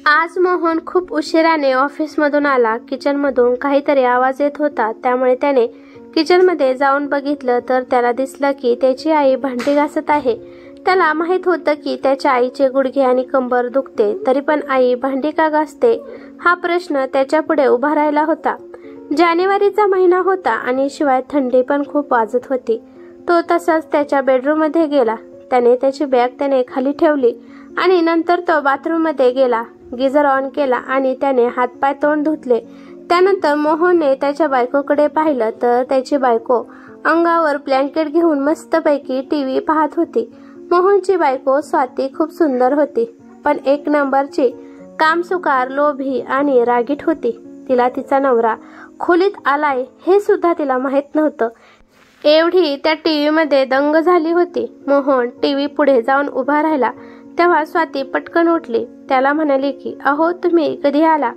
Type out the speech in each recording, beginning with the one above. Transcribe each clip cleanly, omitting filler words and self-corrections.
आज मोहन खूप उशिराने ऑफिसमधून आला. किचनमधून काहीतरी आवाज येत होता. त्यामुळे त्याने किचनमध्ये जाऊन बघितलं तर त्याला दिसलं की त्याची आई भांडी घासत आहे. त्याला माहित होतं की त्याच्या आईचे गुडघे आणि कंबर दुखते, तरी पण आई भांडी का घासते हा प्रश्न त्याच्या पुढे उभा राहिला होता. जानेवारीचा महिना होता आणि शिवाय थंडी पण खूप वाजत होती. तो तसाच त्याच्या बेडरूममध्ये गेला. त्याने त्याची बॅग खाली ठेवली आणि नंतर तो बाथरूममध्ये गेला. गिझर ऑन केला आणि त्याने हातपाय तोंड धुतले. त्यानंतर मोहनने त्याच्या बायकोकडे पाहिलं तर त्याची बायको अंगावर ब्लँकेट घेऊन मस्तपैकी टीव्ही पाहत होती. मोहनची बायको स्वाती खूप सुंदर होती, पण एक नंबरची कामसुकार, लोभी आणि रागीट होती. तिला तिचा नवरा खोलीत आलाय हे सुद्धा तिला माहित नव्हतं. एवढी त्या टीव्हीमध्ये दंग झाली होती. मोहन टीव्ही पुढे जाऊन उभा राहिला तेव्हा स्वाती पटकन उठली. त्याला म्हणाली की अहो, तुम्ही कधी आला?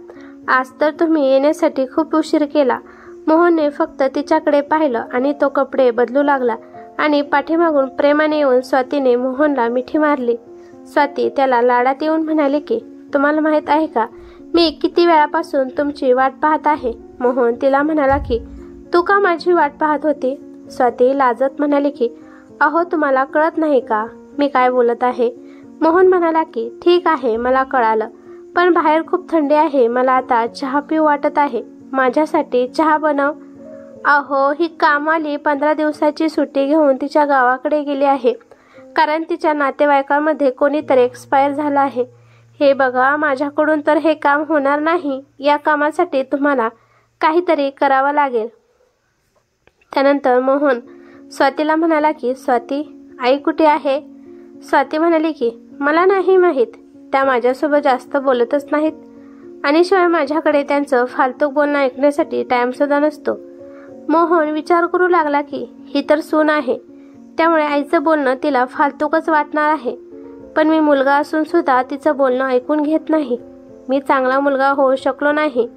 आज तर तुम्ही येण्यासाठी खूप उशीर केला. मोहनने फक्त तिच्याकडे पाहिलं आणि तो कपडे बदलू लागला आणि पाठीमागून प्रेमाने येऊन स्वातीने मोहनला मिठी मारली. स्वाती त्याला लाडात येऊन म्हणाली की तुम्हाला माहित आहे का, मी किती वेळापासून तुमची वाट पाहत आहे. मोहन तिला म्हणाला की तू का माझी वाट पाहत होती? स्वाती लाजत म्हणाली की अहो, तुम्हाला कळत नाही का मी काय बोलत आहे? मोहन म्हणाला की ठीक आहे, मला कळालं, पण बाहेर खूप थंडी आहे. मला आता चहा पिऊ वाटत आहे. माझ्यासाठी चहा बनव. अहो, ही कामवाली 15 दिवसाची सुट्टी घेऊन तिच्या गावाकडे गेली आहे, कारण तिच्या नातेवाईकांमध्ये कोणीतरी एक्सपायर झालं आहे. हे बघा, माझ्याकडून तर हे काम होणार नाही. या कामासाठी तुम्हाला काहीतरी करावं लागेल. त्यानंतर मोहन स्वातीला म्हणाला की स्वाती, आई कुठे आहे? स्वाती म्हणाली की मला नाही माहीत. त्या माझ्यासोबत जास्त बोलतच नाहीत आणि शिवाय माझ्याकडे त्यांचं फालतू बोलणं ऐकण्यासाठी टाइम सुद्धा नसतो. मोहन विचार करू लागला की ही तर सून आहे, त्यामुळे आईचं बोलणं तिला फालतूकच वाटणार आहे. पण मी मुलगा असून सुद्धा तिचं बोलणं ऐकून घेत नाही. मी चांगला मुलगा होऊ शकलो नाही.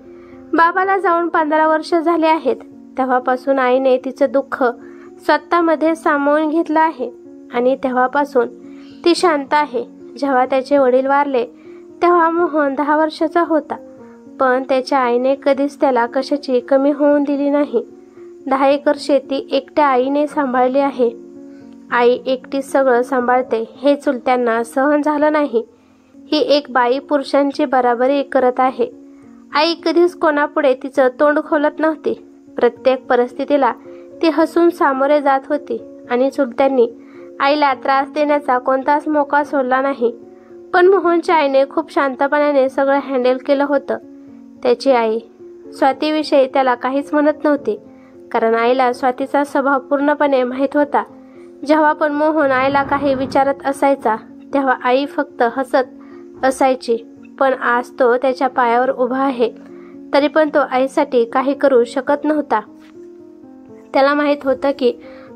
बाबाला जाऊन 15 वर्ष झाले आहेत. तेव्हापासून आईने तिचं दुःख स्वतःमध्ये सामावून घेतलं आहे आणि तेव्हापासून ती शांत आहे. जेव्हा त्याचे वडील वारले तेव्हा मोहन 10 वर्षाचा होता, पण त्याच्या आईने कधीच त्याला कशाची कमी होऊन दिली नाही. 10 एकर शेती एकट्या आईने सांभाळली आहे. आई एकटीच सगळं सांभाळते हे चुलत्यांना सहन झालं नाही. ही एक बाई पुरुषांची बराबरी करत आहे. आई कधीच कोणापुढे तिचं तोंड खोलत नव्हती. प्रत्येक परिस्थितीला ती हसून सामोरे जात होती आणि चुलत्यांनी आईला त्रास देण्याचा कोणताच मोका सोडला नाही. पण मोहनच्या आईने खूप शांतपणाने सगळं हँडल केलं होतं. त्याची आई स्वातीविषयी त्याला काहीच म्हणत नव्हती, कारण आईला स्वातीचा स्वभाव पूर्णपणे माहीत होता. जेव्हा पण मोहन आईला काही विचारत असायचा तेव्हा आई फक्त हसत असायची. पण आज तो त्याच्या पायावर उभा आहे, तरी पण तो आईसाठी काही करू शकत नव्हता. त्याला माहीत होतं की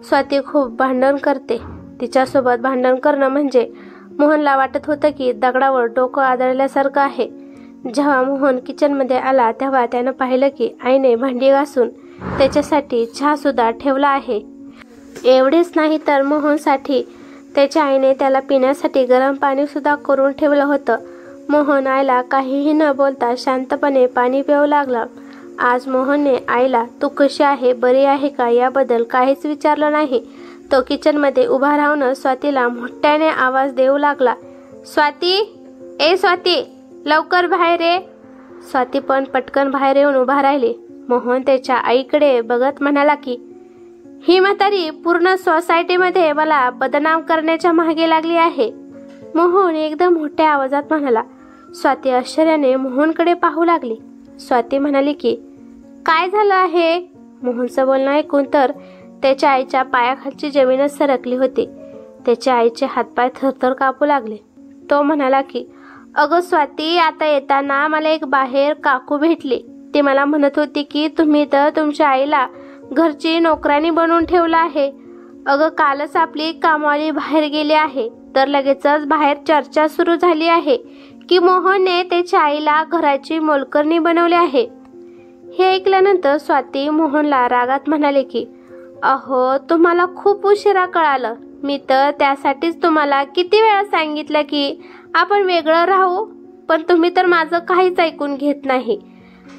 स्वाती खूप भांडण करते. तिच्यासोबत भांडण करणं म्हणजे मोहनला वाटत होतं की दगडावर डोकं आदळल्यासारखं आहे. जेव्हा मोहन किचनमध्ये आला तेव्हा त्यानं पाहिलं की आईने भांडी घासून त्याच्यासाठी चहा सुद्धा ठेवला आहे. एवढेच नाही तर मोहनसाठी त्याच्या आईने त्याला पिण्यासाठी गरम पाणी सुद्धा करून ठेवलं होतं. मोहन आईला काहीही न बोलता शांतपणे पाणी पिऊ लागला. आज मोहनने आईला तू कशी आहे, बरी आहे का याबद्दल काहीच विचारलं नाही. तो किचनमध्ये उभा राहून स्वातीला मोठ्याने आवाज देऊ लागला, स्वाती, ए स्वाती, लवकर बाहेर ये. स्वाती पण पटकन बाहेर येऊन उभा राहिली. मोहन त्याच्या आईकडे बघत म्हणाला की ही म्हातारी पूर्ण सोसायटीमध्ये मला बदनाम करण्याच्या मागे लागली आहे. मोहन एकदम मोठ्या आवाजात म्हणाला. स्वाती आश्चर्याने मोहनकडे पाहू लागली. स्वाती म्हणाली की काय झालं आहे? मोहनचं बोलणं ऐकून तर त्याच्या आईच्या पायाखालची जमीनच सरकली होती. त्याच्या आईचे हातपाय थरथर कापू लागले. तो म्हणाला की अगं स्वाती, आता येताना मला एक बाहेर काकू भेटली. ती मला म्हणत होती की तुम्ही तर तुमच्या आईला घरची नोकरानी बनवून ठेवलं आहे. अगं, कालच आपली कामवाली बाहेर गेली आहे, तर लगेचच बाहेर चर्चा सुरू झाली आहे की मोहनने त्याच्या आईला घराची मोलकरणी बनवली आहे. हे ऐकल्यानंतर स्वाती मोहनला रागात म्हणाले की अहो, तुम्हाला खूप उशिरा कळालं. मी तर त्यासाठीच तुम्हाला किती वेळा सांगितलं की आपण वेगळं राहू. पण तुम्ही तर माझं काहीच ऐकून घेत नाही.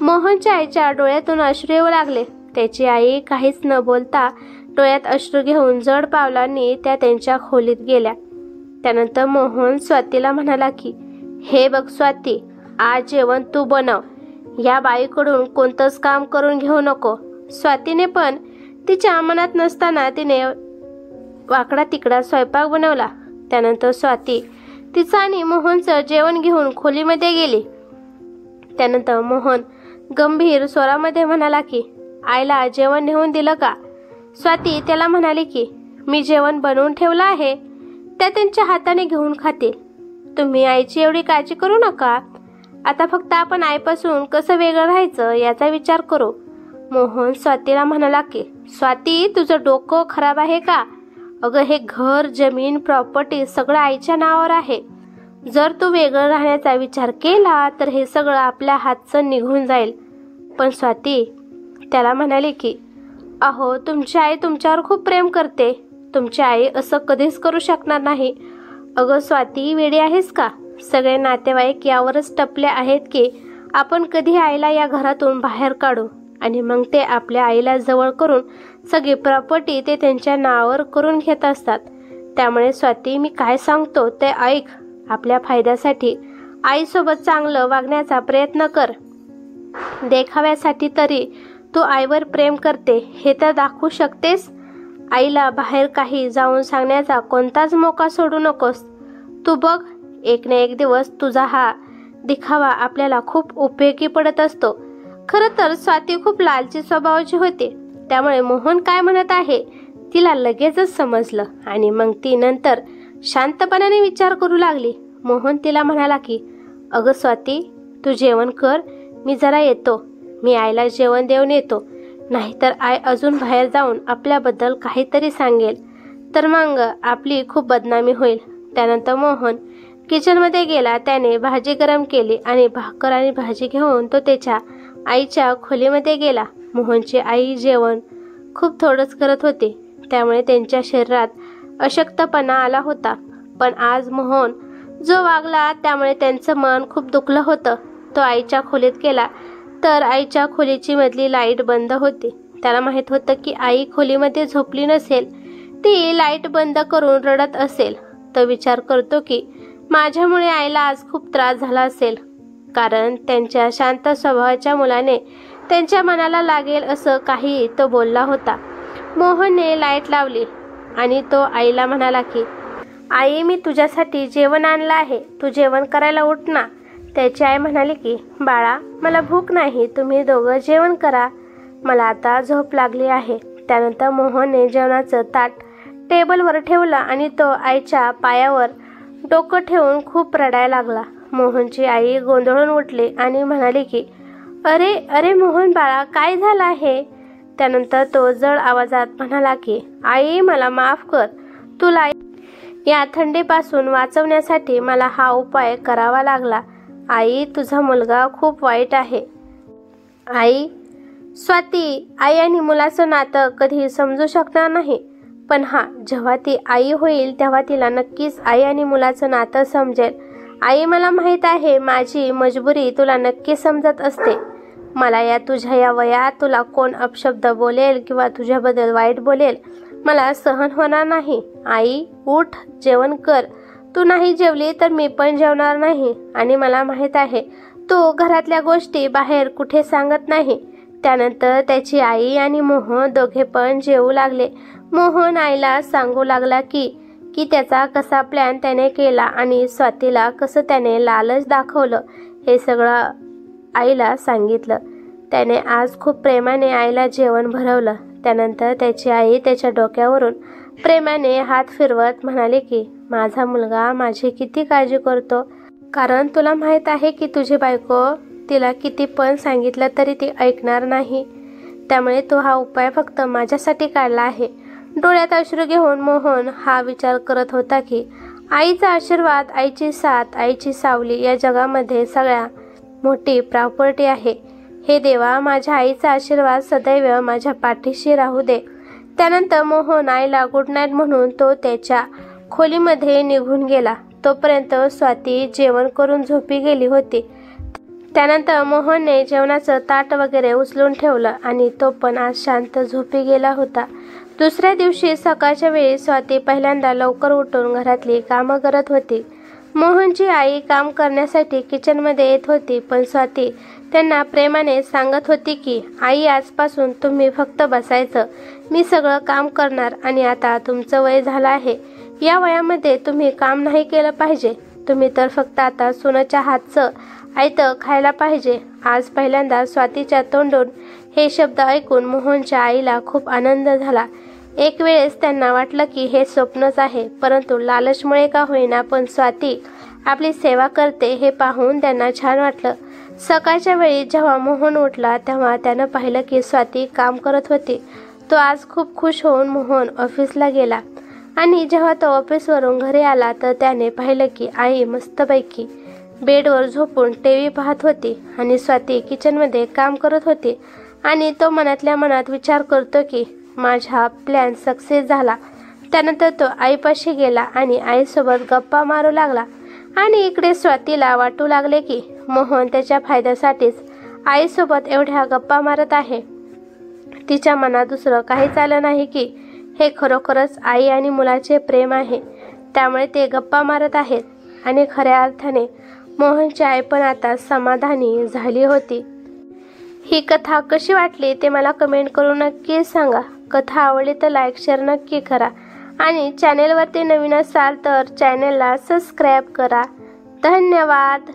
मोहनच्या आईच्या डोळ्यातून अश्रू येऊ लागले. त्याची आई काहीच न बोलता डोळ्यात अश्रू घेऊन जड पावलांनी त्या त्यांच्या खोलीत गेल्या. त्यानंतर मोहन स्वातीला म्हणाला की, हे बघ स्वाती, आज जेवण तू बनव. या बाईकडून कोणतंच काम करून घेऊ नको. स्वातीने पण तिच्या मनात नसताना तिने वाकडा तिकडा स्वयंपाक बनवला. त्यानंतर स्वाती तिचं आणि मोहनचं जेवण घेऊन खोलीमध्ये गेली. त्यानंतर मोहन गंभीर स्वरामध्ये म्हणाला की, आईला जेवण नेऊन दिलं का? स्वाती त्याला म्हणाली की, मी जेवण बनवून ठेवलं आहे, त्या त्यांच्या हाताने घेऊन खातील. तुम्ही आईची एवढी काळजी करू नका. आता फक्त आपण आईपासून कसं वेगळं राहायचं याचा विचार करू. मोहन स्वातीला म्हणाला की, स्वाती तुझं डोकं खराब आहे का? अगं हे घर, जमीन, प्रॉपर्टी सगळं आईच्या नावावर आहे. जर तू वेगळं राहण्याचा विचार केला तर हे सगळं आपल्या हातचं निघून जाईल. पण स्वाती त्याला म्हणाली की, अहो तुमची आई तुमच्यावर खूप प्रेम करते. तुमची आई असं कधीच करू शकणार नाही. अगं स्वाती वेडी आहेस का? सगळे नातेवाईक यावरच टपले आहेत की आपण कधी आईला या घरातून बाहेर काढू आणि मग ते आपल्या आईला जवळ करून सगळी प्रॉपर्टी ते त्यांच्या नावावर करून घेत असतात. त्यामुळे स्वाती मी काय सांगतो ते ऐक. आपल्या फायद्यासाठी आईसोबत चांगलं वागण्याचा प्रयत्न कर. देखाव्यासाठी तरी तू आईवर प्रेम करते हे तर दाखवू शकतेस. आईला बाहेर काही जाऊन सांगण्याचा कोणताच मोका सोडू नकोस. तू बघ एक ना एक दिवस तुझा हा दिखावा आपल्याला खूप उपयोगी पडत असतो. खरं तर स्वाती खूप लालची स्वभावाची होती. त्यामुळे मोहन काय म्हणत आहे तिला लगेचच समजलं आणि मग ती नंतर शांतपणाने विचार करू लागली. मोहन तिला म्हणाला की, अगं स्वाती तू जेवण कर, मी जरा येतो. मी आईला जेवण देऊन येतो. नाहीतर आई अजून बाहेर जाऊन आपल्याबद्दल काहीतरी सांगेल तर मग आपली खूप बदनामी होईल. त्यानंतर मोहन किचनमध्ये गेला. त्याने भाजी गरम केली आणि भाकर आणि भाजी घेऊन तो त्याच्या आईच्या खोलीमध्ये गेला. मोहनची आई जेवण खूप थोडंच करत होती. त्यामुळे त्यांच्या शरीरात अशक्तपणा आला होता. पण आज मोहन जो वागला त्यामुळे त्यांचं मन खूप दुखलं होतं. तो आईच्या खोलीत गेला तर आईच्या खोलीची मधली लाईट बंद होती. त्याला माहित होतं की आई खोलीमध्ये झोपली नसेल, ती लाईट बंद करून रडत असेल. तो विचार करतो की माझ्यामुळे आईला आज खूप त्रास झाला असेल, कारण त्यांच्या शांत स्वभावाच्या मुलाने त्यांच्या मनाला लागेल असं काही तो बोलला होता. मोहनने लाईट लावली आणि तो आईला म्हणाला की, आई मी तुझ्यासाठी जेवण आणलं आहे, तू जेवण करायला उठ ना. त्याची आई म्हणाली की, बाळा मला भूक नाही, तुम्ही दोघं जेवण करा, मला आता झोप लागली आहे. त्यानंतर मोहनने जेवणाचं ताट टेबलवर ठेवलं आणि तो आईच्या पायावर डोकं ठेवून खूप रडायला लागला. मोहनची आई गोंधळून उठली आणि म्हणाली की, अरे अरे मोहन बाळा काय झालं आहे? त्यानंतर तो जड आवाजात म्हणाला की, आई मला माफ कर, तुला या थंडीपासून वाचवण्यासाठी मला हा उपाय करावा लागला. आई तुझा मुलगा खूप वाईट आहे. आई स्वाती आई आणि मुलाचं नातं कधी समजू शकणार नाही, पण जेव्हा ती आई होईल तेव्हा तिला नक्कीच आई आणि मुलाचं नातं समजेल. आई मला माहीत आहे माझी मजबुरी तुला नक्की समजत असते. मला तुझ्या या वयात तुला कोण अपशब्द बोलेल किंवा तुझ्याबद्दल वाईट बोलेल मला सहन होणार नाही. आई उठ जेवण कर, तू नाही जेवली तर मी पण जेवणार नाही आणि मला माहीत आहे तू घरातल्या गोष्टी बाहेर कुठे सांगत नाही. त्यानंतर त्याची आई आणि मोहन दोघे पण जेवू लागले. मोहन आईला सांगू लागला की त्याचा कसा प्लॅन त्याने केला आणि स्वातीला कसं त्याने लालच दाखवलं हे सगळं आईला सांगितलं. त्याने आज खूप प्रेमाने आईला जेवण भरवलं. त्यानंतर त्याची आई त्याच्या डोक्यावरून प्रेमाने हात फिरवत म्हणाले की, माझा मुलगा माझी किती काळजी करतो, कारण तुला माहीत आहे की तुझी बायको तिला किती पण सांगितलं तरी ती ऐकणार नाही. त्यामुळे तो हा उपाय फक्त माझ्यासाठी काढला आहे. डोळ्यात अश्रू घेऊन मोहन हा विचार करत होता की आईचा आशीर्वाद, आईची साथ, आईची सावली या जगामध्ये सगळ्यात मोठी प्रॉपर्टी आहे. हे देवा माझ्या आईचा आशीर्वाद सदैव माझ्या पाठीशी राहू दे. त्यानंतर मोहन आईला गुड नाईट म्हणून तो त्याच्या खोलीमध्ये निघून गेला. तोपर्यंत स्वाती जेवण करून झोपी गेली होती. त्यानंतर मोहनने जेवणाचं ताट वगैरे उचलून ठेवलं आणि तो पण आज शांत झोपी गेला होता. दुसऱ्या दिवशी सकाळच्या वेळी स्वाती पहिल्यांदा लवकर उठून घरातली कामं करत होती. मोहनची आई काम करण्यासाठी किचनमध्ये येत होती, पण स्वाती त्यांना प्रेमाने सांगत होती की आई, आजपासून तुम्ही फक्त बसायचं, मी सगळं काम करणार आणि आता तुमचं वय झालं आहे, या वयामध्ये तुम्ही काम नाही केलं पाहिजे, तुम्ही तर फक्त आता सुनेच्या हातचं आयतं खायला पाहिजे. आज पहिल्यांदा स्वातीच्या तोंडून हे शब्द ऐकून मोहनच्या आईला खूप आनंद झाला. एक वेळेस त्यांना वाटलं की हे स्वप्नच आहे, परंतु लालचमुळे का होईना पण स्वाती आपली सेवा करते हे पाहून त्यांना छान वाटलं. सकाळच्या वेळी जेव्हा मोहन उठला तेव्हा त्यानं पाहिलं की स्वाती काम करत होती. तो आज खूप खुश होऊन मोहन ऑफिसला गेला आणि जेव्हा तो ऑफिसवरून घरी आला तर त्याने पाहिलं की आई मस्तपैकी बेडवर झोपून टीव्ही पाहत होती आणि स्वाती किचनमध्ये काम करत होती. आणि तो मनातल्या मनात विचार करतो की माझा प्लॅन सक्सेस झाला. त्यानंतर तो आईपाशी गेला आणि आईसोबत गप्पा मारू लागला. आणि इकडे स्वातीला वाटू लागले की मोहन त्याच्या फायद्यासाठीच आईसोबत एवढ्या गप्पा मारत आहे. तिच्या मनात दुसरं काहीच आलं नाही की हे खरोखरच आई आणि मुलाचे प्रेम आहे, त्यामुळे ते गप्पा मारत आहेत. आणि खऱ्या अर्थाने मोहनची आई पण आता समाधानी झाली होती. ही कथा कशी वाटली ते मला कमेंट करून नक्की सांगा. कथा आवडली तर लाईक शेअर नक्की करा आणि चॅनेलवरती नवीन असाल तर चॅनेलला सबस्क्राईब करा. धन्यवाद.